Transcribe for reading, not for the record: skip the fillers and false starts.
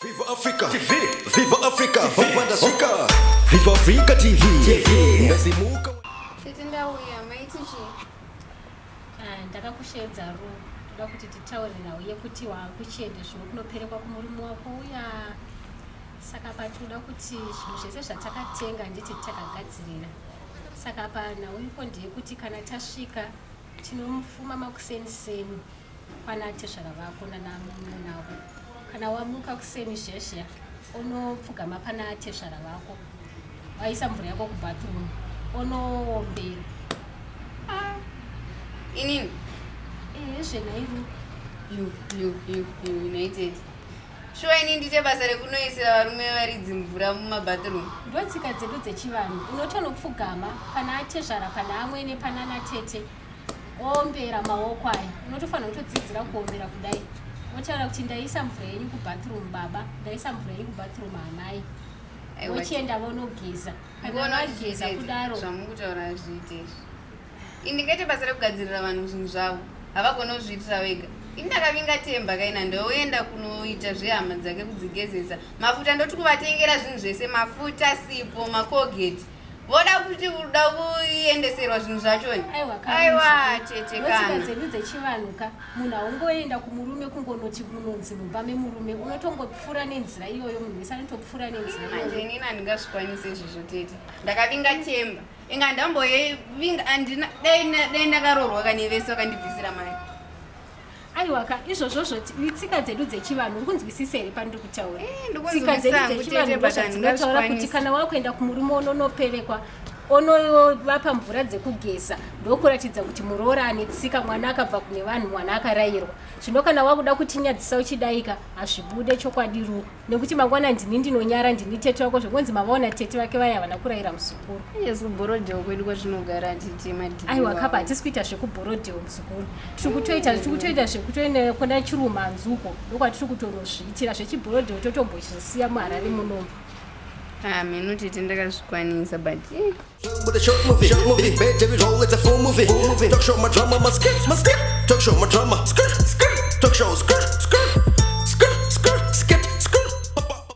Viva Africa TV, Viva Africa, Viva Africa, Viva Africa TV. Ngasimuka. Titendauya maitichi. Ndakakushedza ro. Ndoda kuti titaure nawe yekuti wakucheda zvino kunoperekwa kumurume wako uya. Saka patoda kuti zvinhu zvese zvatakatenga nditi takagadzirira. Saka pana uripo ndeyekuti kana tasvika tinomufuma makuseni pana tezvara vako nanamunavo. Kana wamuka kuseni zveshe unopfugama pana tezvara vako. Waisa mvura yako kubathroom unoombera. Inini? Zvenairu. You United. Shuwa ini ndite basa rekunoisira varume varidzi mvura mumabathroom. Ndotsika dzedu dzechivanhu. Unotonopfugama pana atezvara pana amwene pana natete. Ombera maoko aya. Unotofanira kutodzidzira kuombera kudai. Wotaura kuti ndaisa mvura yenyu kubathroom baba, ndaisa mvura yenyu kubathroom amai. Wochienda vonogeza. Kana vageza kudaro zvamukutaura zviite. Ini ndikaite basa rekugadzirira vanhu zvinhu zvavo. Havagona kuzviitira vega. Ini ndakavinga Temba kaina ndoenda kunoita zvehama dzake kudzigezesa. Mafuta ndoti kuvatengera zvinhu zvese, mafuta, sipo, makogeti. Voda kuti uda kuendeserwa zvinhu zvachoni. Aiwa tete kana. Notsika dzedu dzechivanhuka. Munhu haungoenda kumurume kungonoti kunonzi mumba memurume. Unotongopfuura nenzira iyoyo munhu wese anotopfuura nenzira iyoyo. Manje inini handingazvikwanise izvozvo tete. Ndakavinga Temba. Inga ndambovinga andina dai ndakaroorwa kanevese vakandibvisira mai. Aiwa izvozvo tsika dzedu dzechivanhu ungunzwisisa here pandiri kutaura. Tsika dzedu dzechivanhu dzinotaura kuti kana wakuenda kumurume unonoperekwa onovapa mvura dzekugeza ndokuratidza kuti muroora ane tsika mwana akabva kune vanhu mwana akarayirwa. Zvino kana wakuda kutinyadzisa uchidaika hazvibude chokwadiru nekuti mangwana ndini ndinonyara ndini tete wako zvokunzi mavaona tete vake vaya havana kurayira musukuru. Yesu borodhewo kwedu kwatinogara titi madhiri. Aiwa kapa hatisi kuita zvekuborodhewo musukuru. Tiri kutoita zvekutoenda kuna Chirumanzi uko ndokwatiri kutonozviitira zvechiborodhewo totombozvisiya muHarare munomu. Minu tete ndakazvikwanisa but With a short movie, bad David roll, it's a full movie. Talk show my drama, my skit. Talk show my drama,